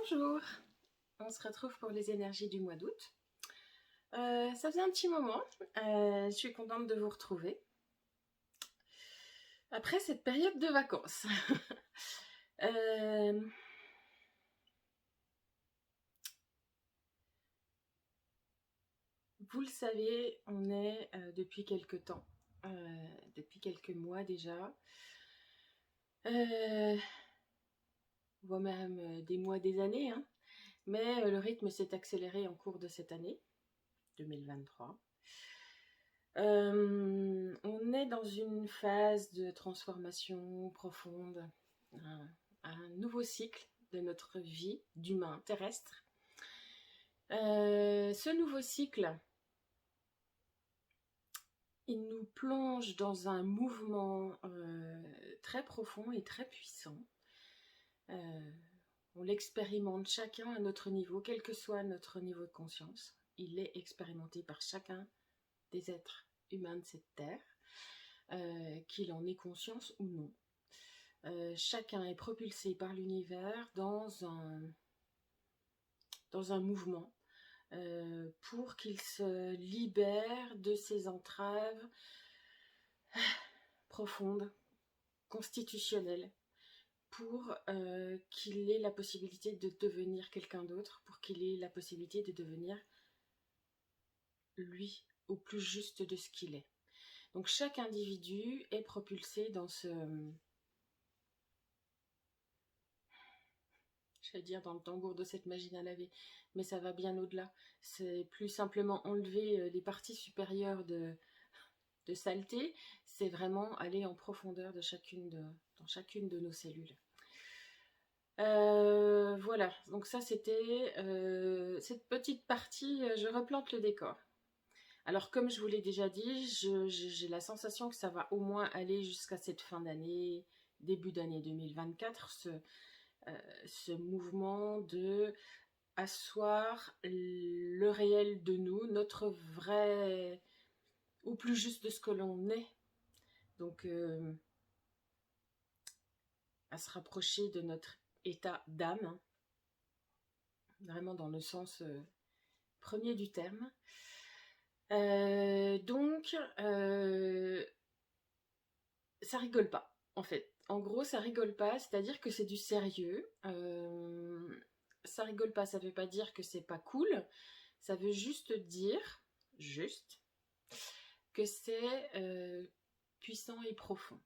Bonjour, on se retrouve pour les énergies du mois d'août. Ça faisait un petit moment, je suis contente de vous retrouver. Après cette période de vacances. Vous le savez, on est depuis quelques temps, depuis quelques mois déjà, voire même des mois, des années, hein, mais le rythme s'est accéléré en cours de cette année, 2023. On est dans une phase de transformation profonde, un nouveau cycle de notre vie d'humain terrestre. Ce nouveau cycle, il nous plonge dans un mouvement très profond et très puissant. On l'expérimente chacun à notre niveau, quel que soit notre niveau de conscience. Il est expérimenté par chacun des êtres humains de cette terre, qu'il en ait conscience ou non. Chacun est propulsé par l'univers dans un mouvement pour qu'il se libère de ses entraves profondes, constitutionnelles, pour qu'il ait la possibilité de devenir quelqu'un d'autre, pour qu'il ait la possibilité de devenir lui, au plus juste de ce qu'il est. Donc chaque individu est propulsé dans j'allais dire dans le tambour de cette machine à laver, mais ça va bien au-delà. C'est plus simplement enlever les parties supérieures de saleté, c'est vraiment aller en profondeur dans chacune de nos cellules. Voilà, donc ça c'était cette petite partie, je replante le décor. Alors comme je vous l'ai déjà dit, j'ai la sensation que ça va au moins aller jusqu'à cette fin d'année, début d'année 2024, ce mouvement de asseoir le réel de nous, notre vrai, au plus juste de ce que l'on est. Donc, à se rapprocher de notre état d'âme, hein, vraiment dans le sens premier du terme. Donc, ça rigole pas, en fait. En gros, ça rigole pas, c'est-à-dire que c'est du sérieux. Ça rigole pas, ça veut pas dire que c'est pas cool. Ça veut juste dire, que c'est puissant et profond.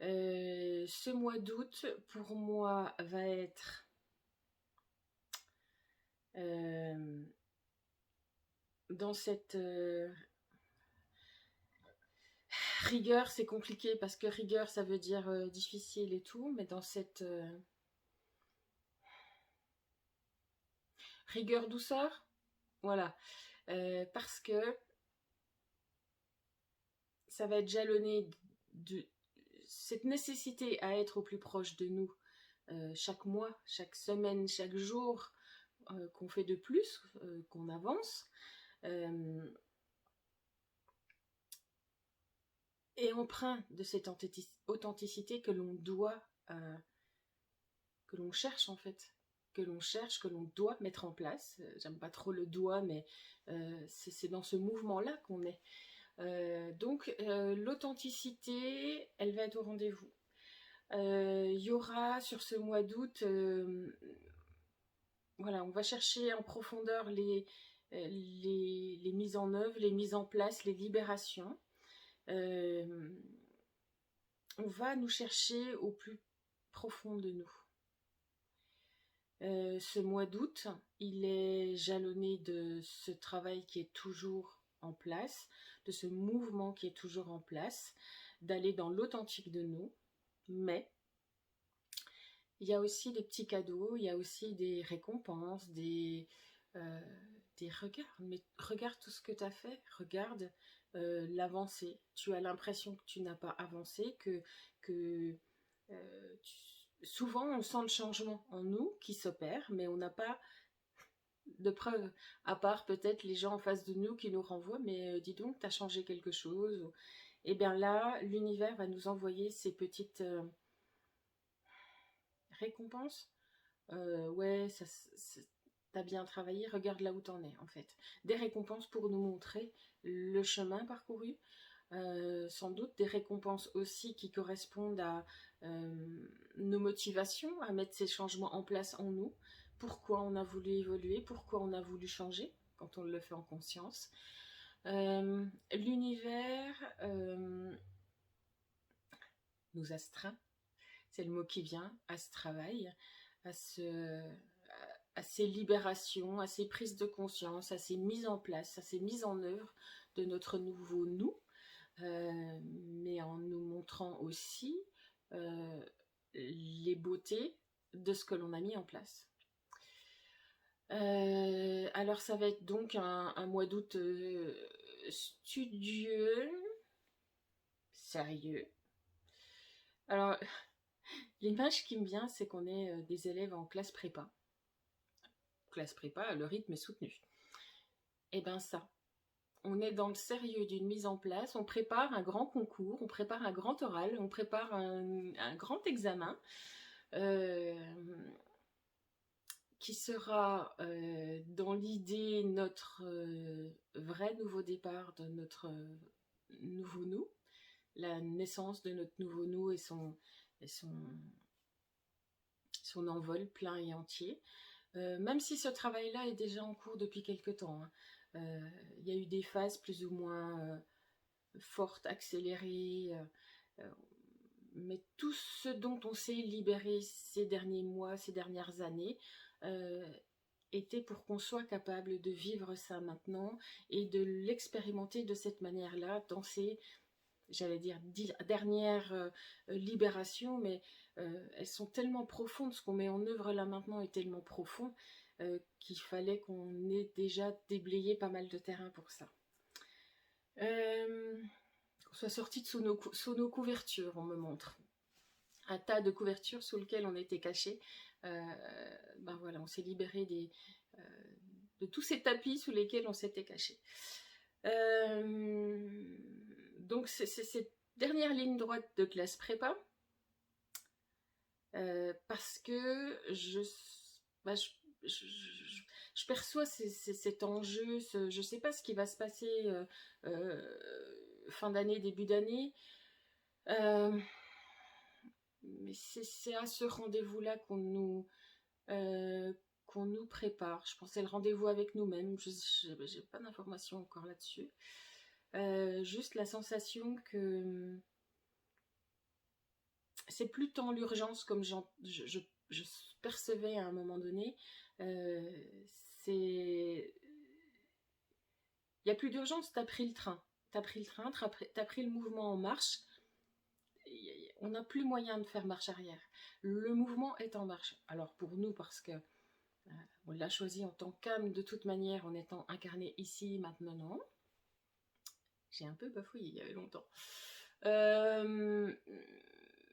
Ce mois d'août, pour moi, va être dans cette rigueur. C'est compliqué parce que rigueur, ça veut dire difficile et tout, mais dans cette rigueur-douceur, voilà. Parce que ça va être jalonné de cette nécessité à être au plus proche de nous chaque mois, chaque semaine, chaque jour qu'on fait de plus, qu'on avance. Et empreint de cette authenticité que l'on doit, que l'on cherche en fait, que l'on doit mettre en place. J'aime pas trop le doigt, mais c'est dans ce mouvement-là qu'on est. Donc l'authenticité, elle va être au rendez-vous. Il y aura sur ce mois d'août, voilà, on va chercher en profondeur les mises en œuvre, les mises en place, les libérations. On va nous chercher au plus profond de nous. Ce mois d'août, il est jalonné de ce travail qui est toujours en place, de ce mouvement qui est toujours en place, d'aller dans l'authentique de nous, mais il y a aussi des petits cadeaux, il y a aussi des récompenses, des regards. Mais regarde tout ce que tu as fait, regarde l'avancée. Tu as l'impression que tu n'as pas avancé, que souvent on sent le changement en nous qui s'opère, mais on n'a pas de preuves, à part peut-être les gens en face de nous qui nous renvoient, mais dis donc, tu as changé quelque chose. Et bien là, l'univers va nous envoyer ces petites récompenses, ouais, t'as bien travaillé, regarde là où t'en es en fait. Des récompenses pour nous montrer le chemin parcouru, sans doute des récompenses aussi qui correspondent à nos motivations, à mettre ces changements en place en nous, pourquoi on a voulu évoluer, pourquoi on a voulu changer, quand on le fait en conscience. L'univers nous astreint, c'est le mot qui vient, à ce travail, à ces libérations, à ces prises de conscience, à ces mises en place, à ces mises en œuvre de notre nouveau nous, mais en nous montrant aussi les beautés de ce que l'on a mis en place. Alors ça va être donc un mois d'août studieux, sérieux. Alors l'image qui me vient, c'est qu'on est des élèves en classe prépa. Classe prépa, le rythme est soutenu. Et ben ça, on est dans le sérieux d'une mise en place, on prépare un grand concours, on prépare un grand oral, on prépare un grand examen qui sera dans l'idée notre vrai nouveau départ de notre nouveau nous, la naissance de notre nouveau nous et son envol plein et entier. Même si ce travail-là est déjà en cours depuis quelque temps, hein. Il y a eu des phases plus ou moins fortes, accélérées, mais tout ce dont on s'est libéré ces derniers mois, ces dernières années, était pour qu'on soit capable de vivre ça maintenant et de l'expérimenter de cette manière-là, dans ces, j'allais dire, dernières libérations, mais elles sont tellement profondes, ce qu'on met en œuvre là maintenant est tellement profond qu'il fallait qu'on ait déjà déblayé pas mal de terrain pour ça. Qu'on soit sorti de sous nos couvertures, on me montre. Un tas de couvertures sous lesquelles on était cachés. Ben voilà, on s'est libéré de tous ces tapis sous lesquels on s'était caché. Donc c'est cette dernière ligne droite de classe prépa, parce que je perçois cet enjeu, je ne sais pas ce qui va se passer fin d'année, début d'année, mais c'est à ce rendez-vous-là qu'on nous prépare. Je pense que c'est le rendez-vous avec nous-mêmes. Je n'ai pas d'informations encore là-dessus. Juste la sensation que c'est plus tant l'urgence comme je percevais à un moment donné. Il n'y a plus d'urgence, t'as pris le train. T'as pris le mouvement en marche. On n'a plus moyen de faire marche arrière. Le mouvement est en marche. Alors pour nous, parce que on l'a choisi en tant qu'âme de toute manière, en étant incarné ici, maintenant. J'ai un peu bafouillé il y avait longtemps.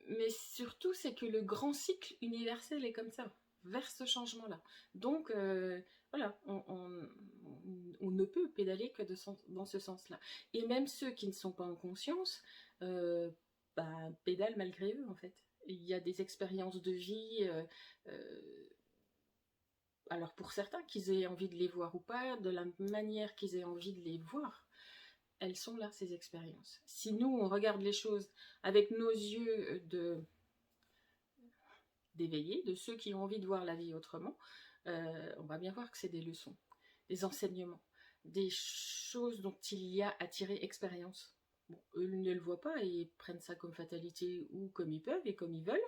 Mais surtout, c'est que le grand cycle universel est comme ça, vers ce changement-là. Donc, voilà, on ne peut pédaler que dans ce sens-là. Et même ceux qui ne sont pas en conscience, pédalent malgré eux, en fait. Il y a des expériences de vie, alors pour certains, qu'ils aient envie de les voir ou pas, de la manière qu'ils aient envie de les voir, elles sont là, ces expériences. Si nous, on regarde les choses avec nos yeux d'éveillés, de ceux qui ont envie de voir la vie autrement, on va bien voir que c'est des leçons, des enseignements, des choses dont il y a à tirer expérience. Bon, eux ne le voient pas et ils prennent ça comme fatalité ou comme ils peuvent et comme ils veulent.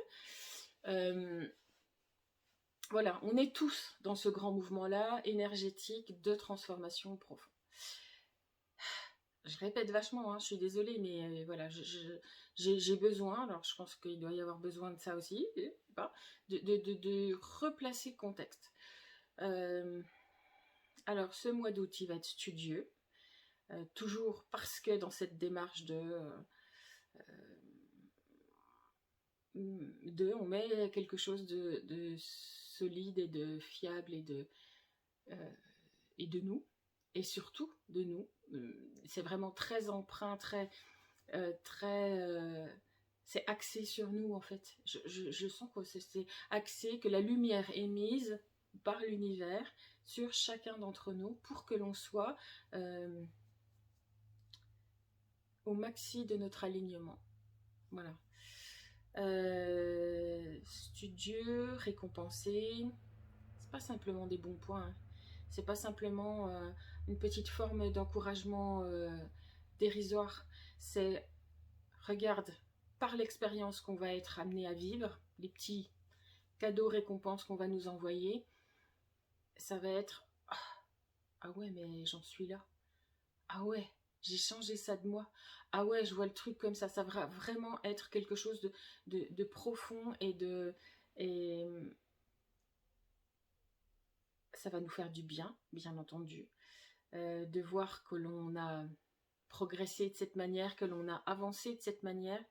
Voilà, on est tous dans ce grand mouvement-là, énergétique, de transformation profonde. Je répète vachement, hein, je suis désolée, mais voilà, j'ai besoin, alors je pense qu'il doit y avoir besoin de ça aussi, de replacer le contexte. Alors, ce mois d'août, il va être studieux, toujours parce que dans cette démarche on met quelque chose de solide et de fiable et de nous, et surtout de nous. C'est vraiment très emprunt, très c'est axé sur nous en fait. Je sens que c'est axé, que la lumière est mise par l'univers sur chacun d'entre nous pour que l'on soit au maxi de notre alignement. Voilà. Studieux, récompensé, c'est pas simplement des bons points, hein. C'est pas simplement une petite forme d'encouragement dérisoire. C'est, regarde, par l'expérience qu'on va être amené à vivre, les petits cadeaux récompenses qu'on va nous envoyer, ça va être ah ouais, mais j'en suis là. Ah ouais, j'ai changé ça de moi. Ah ouais, je vois le truc comme ça. Ça va vraiment être quelque chose de profond et ça va nous faire du bien, bien entendu. De voir que l'on a progressé de cette manière, que l'on a avancé de cette manière,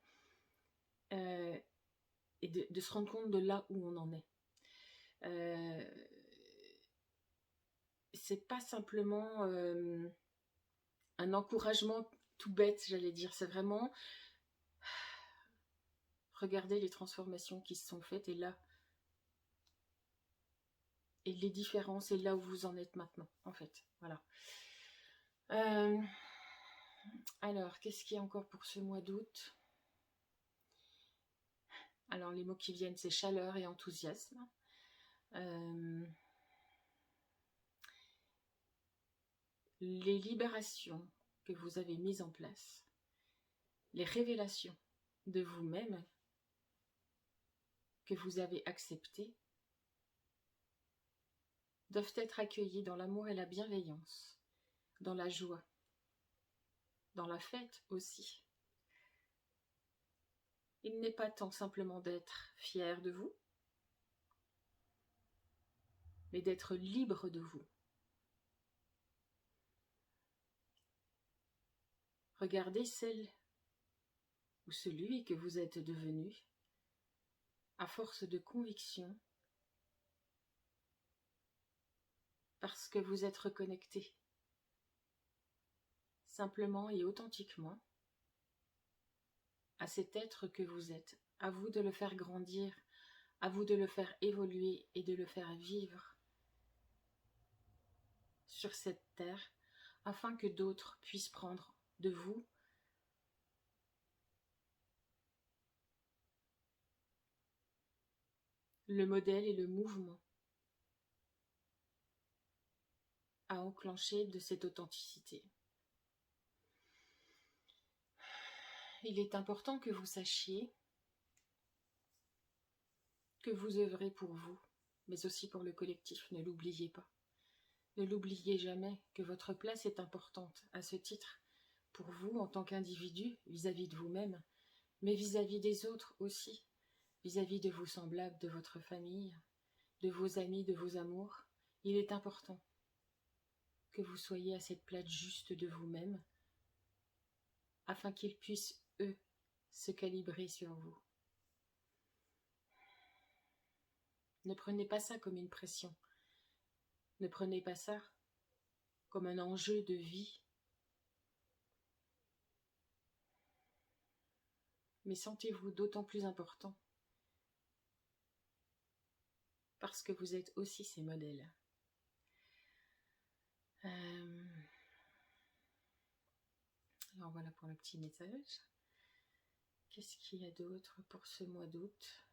et de se rendre compte de là où on en est. C'est pas simplement un encouragement tout bête, j'allais dire. C'est vraiment regarder les transformations qui se sont faites et là, et les différences et là où vous en êtes maintenant, en fait. Voilà. Alors, qu'est-ce qu'il y a encore pour ce mois d'août? Alors, les mots qui viennent, c'est chaleur et enthousiasme. Les libérations que vous avez mises en place, les révélations de vous-même que vous avez acceptées, doivent être accueillies dans l'amour et la bienveillance, dans la joie, dans la fête aussi. Il n'est pas temps simplement d'être fier de vous, mais d'être libre de vous. Regardez celle ou celui que vous êtes devenu à force de conviction, parce que vous êtes reconnecté, simplement et authentiquement, à cet être que vous êtes. À vous de le faire grandir, à vous de le faire évoluer et de le faire vivre sur cette terre, afin que d'autres puissent prendre de vous le modèle et le mouvement à enclencher de cette authenticité. Il est important que vous sachiez que vous œuvrez pour vous, mais aussi pour le collectif, ne l'oubliez pas. Ne l'oubliez jamais que votre place est importante à ce titre, pour vous en tant qu'individu, vis-à-vis de vous-même, mais vis-à-vis des autres aussi, vis-à-vis de vos semblables, de votre famille, de vos amis, de vos amours. Il est important que vous soyez à cette place juste de vous-même, afin qu'ils puissent, eux, se calibrer sur vous. Ne prenez pas ça comme une pression. Ne prenez pas ça comme un enjeu de vie. Mais sentez-vous d'autant plus important parce que vous êtes aussi ces modèles. Alors voilà pour le petit message. Qu'est-ce qu'il y a d'autre pour ce mois d'août?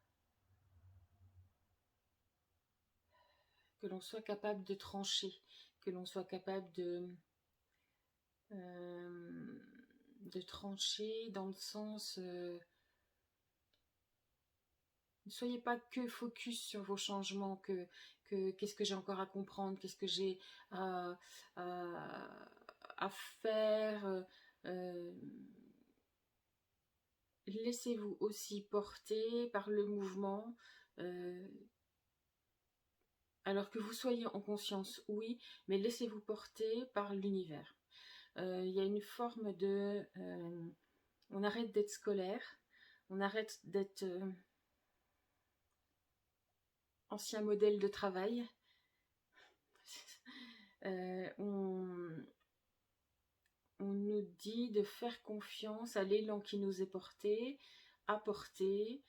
Que l'on soit capable de trancher, que l'on soit capable de trancher dans le sens... ne soyez pas que focus sur vos changements, qu'est-ce que j'ai encore à comprendre, qu'est-ce que j'ai à faire. Laissez-vous aussi porter par le mouvement, alors que vous soyez en conscience, oui, mais laissez-vous porter par l'univers. Il y a une forme de... on arrête d'être scolaire, on arrête d'être ancien modèle de travail. On nous dit de faire confiance à l'élan qui nous est porté, apporter,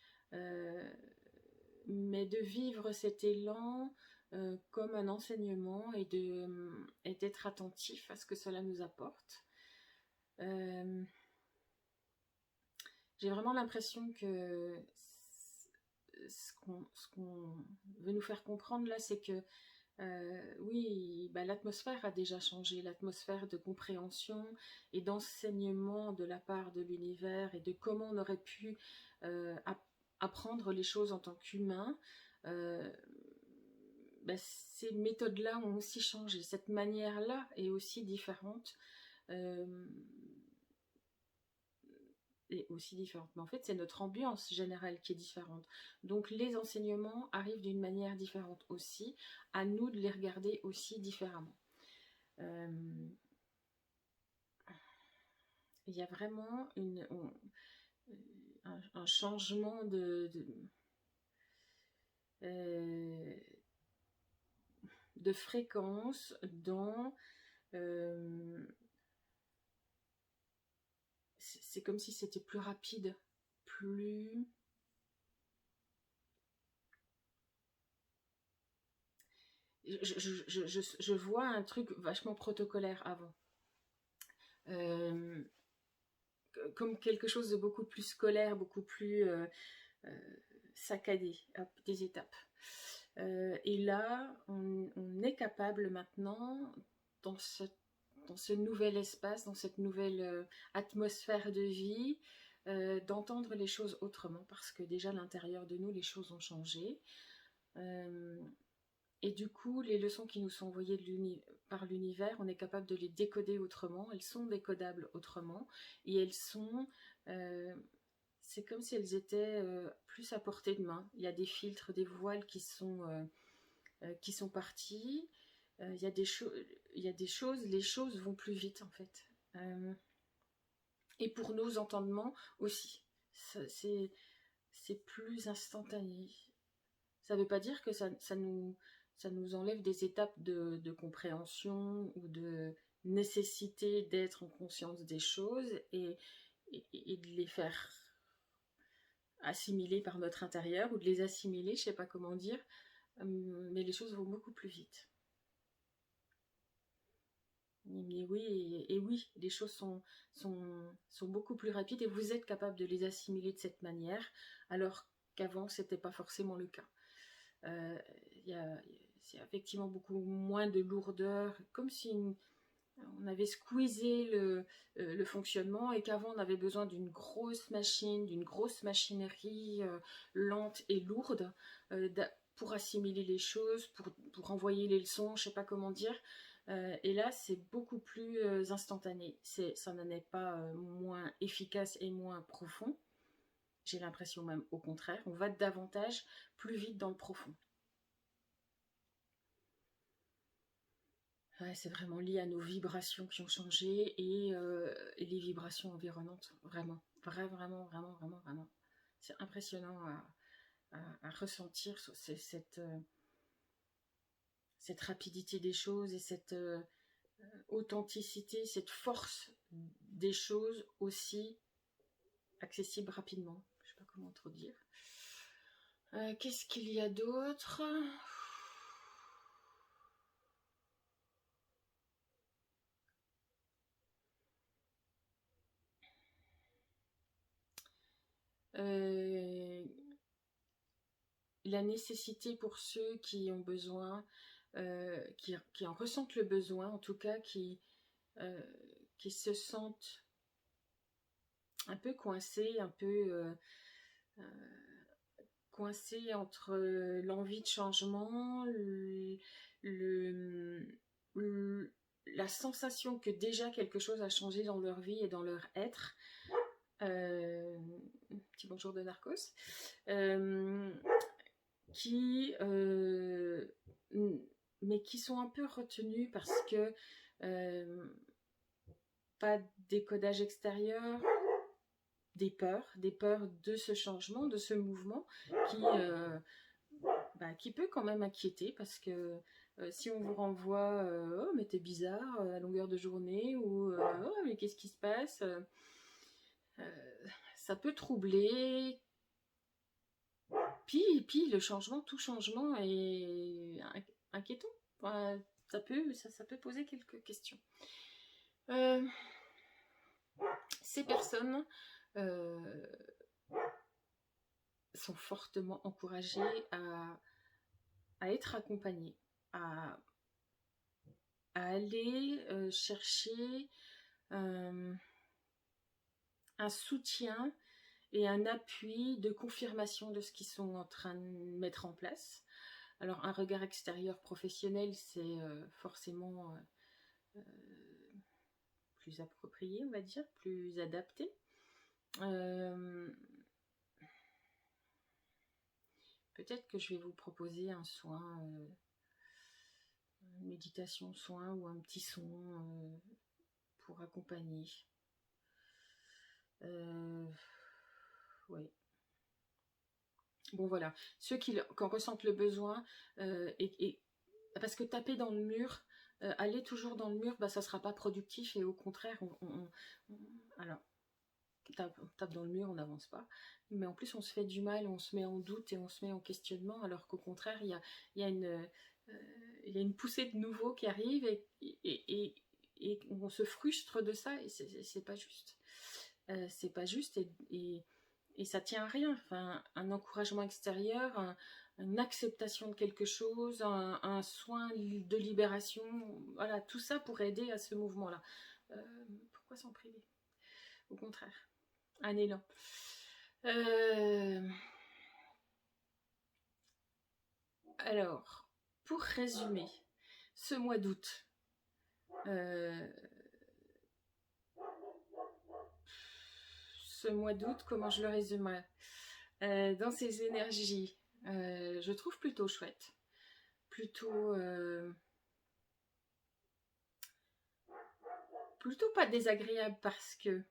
mais de vivre cet élan comme un enseignement et d'être attentif à ce que cela nous apporte. J'ai vraiment l'impression que ce qu'on veut nous faire comprendre là, c'est que oui, bah, l'atmosphère a déjà changé, l'atmosphère de compréhension et d'enseignement de la part de l'univers et de comment on aurait pu apprendre les choses en tant qu'humain. Bah, ces méthodes-là ont aussi changé, cette manière-là est aussi différente. Est aussi différente. Mais en fait, c'est notre ambiance générale qui est différente. Donc, les enseignements arrivent d'une manière différente aussi. À nous de les regarder aussi différemment. Il y a vraiment un changement de fréquence dans... c'est comme si c'était plus rapide, plus... Je vois un truc vachement protocolaire avant. Comme quelque chose de beaucoup plus scolaire, beaucoup plus saccadé, hop, des étapes. Et là, on est capable maintenant, dans ce nouvel espace, dans cette nouvelle atmosphère de vie, d'entendre les choses autrement, parce que déjà à l'intérieur de nous, les choses ont changé. Et du coup, les leçons qui nous sont envoyées par l'univers, on est capable de les décoder autrement. Elles sont décodables autrement. Et elles sont... c'est comme si elles étaient plus à portée de main. Il y a des filtres, des voiles qui sont partis. Il y a des choses, les choses vont plus vite en fait. Et pour nos entendements aussi. C'est plus instantané. Ça ne veut pas dire que ça nous enlève des étapes de compréhension ou de nécessité d'être en conscience des choses et de les faire assimiler par notre intérieur ou de les assimiler, je ne sais pas comment dire, mais les choses vont beaucoup plus vite. Mais oui, et oui, les choses sont beaucoup plus rapides et vous êtes capable de les assimiler de cette manière, alors qu'avant, ce n'était pas forcément le cas. C'est effectivement beaucoup moins de lourdeur, comme si on avait squeezé le fonctionnement et qu'avant on avait besoin d'une grosse machine, d'une grosse machinerie lente et lourde pour assimiler les choses, pour envoyer les leçons, je ne sais pas comment dire. Et là, c'est beaucoup plus instantané. Ça n'en est pas moins efficace et moins profond. J'ai l'impression même au contraire, on va davantage plus vite dans le profond. Ouais, c'est vraiment lié à nos vibrations qui ont changé et les vibrations environnantes, vraiment. Vraiment. C'est impressionnant à ressentir cette rapidité des choses et cette authenticité, cette force des choses aussi accessibles rapidement. Je ne sais pas comment trop dire. Qu'est-ce qu'il y a d'autre ? La nécessité pour ceux qui ont besoin, qui en ressentent le besoin, en tout cas qui se sentent un peu coincés, un peu coincés entre l'envie de changement, la sensation que déjà quelque chose a changé dans leur vie et dans leur être. Petit bonjour de Narcos. Mais qui sont un peu retenus parce que pas de décodage extérieur, des peurs de ce changement, de ce mouvement qui peut quand même inquiéter parce que si on vous renvoie oh mais t'es bizarre à longueur de journée ou oh mais qu'est-ce qui se passe, ça peut troubler. Puis le changement, tout changement est inquiétant. Enfin, ça peut poser quelques questions. Ces personnes sont fortement encouragées à être accompagnées, à aller chercher un soutien et un appui de confirmation de ce qu'ils sont en train de mettre en place. Alors un regard extérieur professionnel, c'est forcément plus approprié, on va dire, plus adapté. Peut-être que je vais vous proposer un soin, une méditation soin ou un petit son pour accompagner. Oui. Bon voilà, ceux qui en ressentent le besoin, parce que taper dans le mur, aller toujours dans le mur, bah, ça ne sera pas productif et au contraire, alors, on tape dans le mur, on n'avance pas, mais en plus on se fait du mal, on se met en doute et on se met en questionnement, alors qu'au contraire, il y a une poussée de nouveau qui arrive et on se frustre de ça et c'est pas juste. C'est pas juste et ça tient à rien. Enfin, un encouragement extérieur, une acceptation de quelque chose, un soin de libération, voilà, tout ça pour aider à ce mouvement-là. Pourquoi s'en priver? Au contraire, un élan. Alors, pour résumer, ce mois d'août, comment je le résumerais? Dans ces énergies, je trouve plutôt chouette, plutôt pas désagréable parce que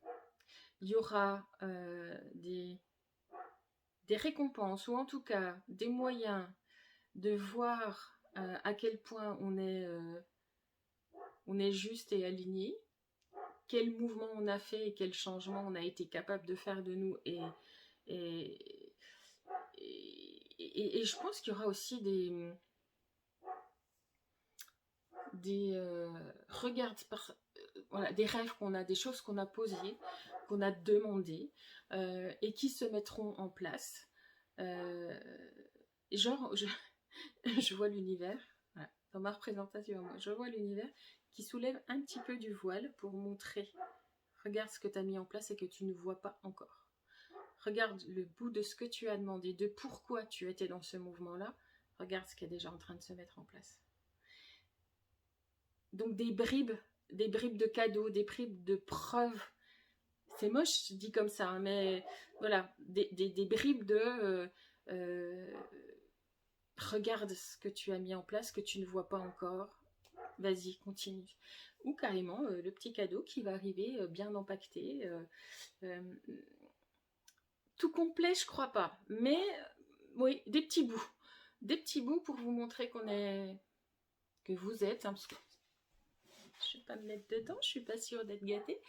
il y aura des récompenses ou en tout cas des moyens de voir à quel point on est juste et aligné, quel mouvement on a fait et quel changement on a été capable de faire de nous et je pense qu'il y aura aussi des regards, voilà, des rêves qu'on a, des choses qu'on a posées, qu'on a demandées et qui se mettront en place. Genre, je vois l'univers, voilà, dans ma représentation, je vois l'univers qui soulève un petit peu du voile pour montrer, regarde ce que tu as mis en place et que tu ne vois pas encore. Regarde le bout de ce que tu as demandé, de pourquoi tu étais dans ce mouvement-là. Regarde ce qui est déjà en train de se mettre en place. Donc des bribes de cadeaux, des bribes de preuves. C'est moche, dit comme ça, hein, mais voilà, des bribes de regarde ce que tu as mis en place, que tu ne vois pas encore. Vas-y, continue. Ou carrément le petit cadeau qui va arriver bien empaqueté. Tout complet, je crois pas. Mais oui, des petits bouts. Des petits bouts pour vous montrer que vous êtes. Hein, parce que je ne vais pas me mettre dedans, je suis pas sûre d'être gâtée.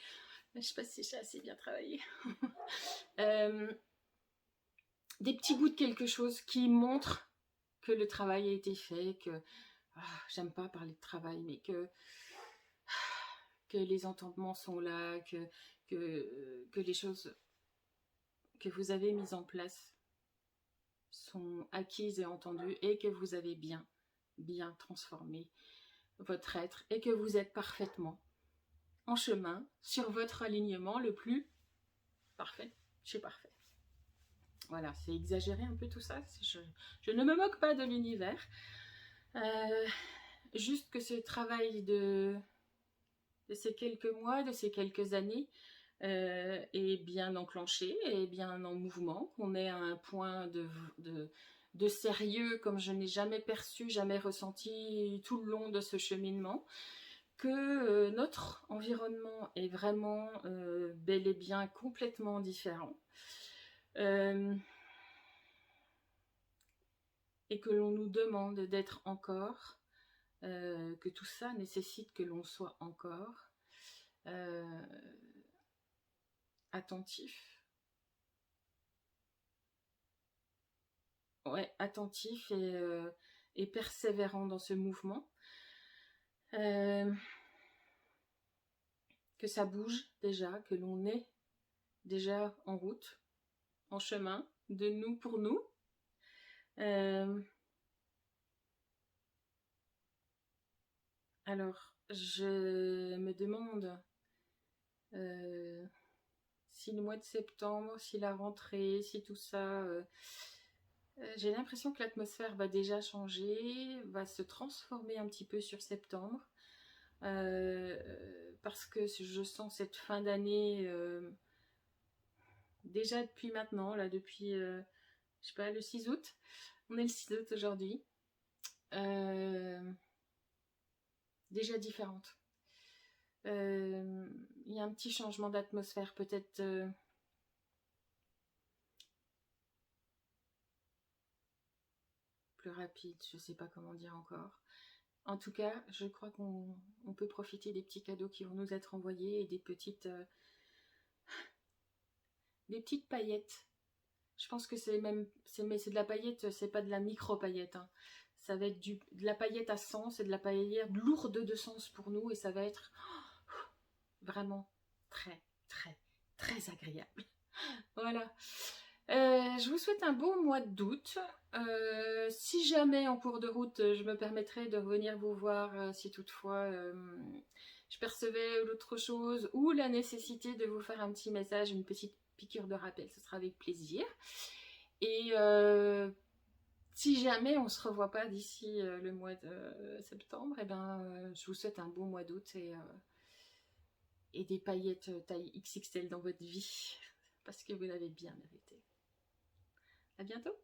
Je ne sais pas si j'ai assez bien travaillé. Des petits bouts de quelque chose qui montrent que le travail a été fait, que j'aime pas parler de travail, mais que les entendements sont là, que les choses que vous avez mises en place sont acquises et entendues et que vous avez bien transformé votre être et que vous êtes parfaitement en chemin sur votre alignement le plus parfait chez parfait. Voilà, c'est exagéré un peu tout ça. Je ne me moque pas de l'univers. Juste que ce travail de ces quelques mois, de ces quelques années, est bien enclenché, est bien en mouvement, qu'on est à un point de sérieux comme je n'ai jamais perçu, jamais ressenti tout le long de ce cheminement, que notre environnement est vraiment bel et bien complètement différent. Et que l'on nous demande d'être encore, que tout ça nécessite que l'on soit encore attentif ouais, attentif et persévérant dans ce mouvement. Que ça bouge déjà, que l'on est déjà en route, en chemin, de nous pour nous. Alors, je me demande si le mois de septembre, si la rentrée, si tout ça... j'ai l'impression que l'atmosphère va déjà changer, va se transformer un petit peu sur septembre. Parce que je sens cette fin d'année déjà depuis maintenant, là depuis, je sais pas, le 6 août. On est le 6 août aujourd'hui. Déjà différente. Il y a un petit changement d'atmosphère, peut-être plus rapide, je sais pas comment dire encore. En tout cas, je crois qu'on peut profiter des petits cadeaux qui vont nous être envoyés et des petites paillettes. Je pense que mais c'est de la paillette, c'est pas de la micro-paillette. Hein. Ça va être de la paillette à sens, c'est de la paillette lourde de sens pour nous et ça va être vraiment très, très, très agréable. Voilà. Je vous souhaite un beau mois d'août. Si jamais en cours de route, je me permettrai de revenir vous voir si toutefois je percevais l'autre chose ou la nécessité de vous faire un petit message, une petite piqûre de rappel, ce sera avec plaisir. Et si jamais on se revoit pas d'ici le mois de septembre, eh ben, je vous souhaite un beau mois d'août et des paillettes taille XXL dans votre vie, parce que vous l'avez bien mérité. À bientôt!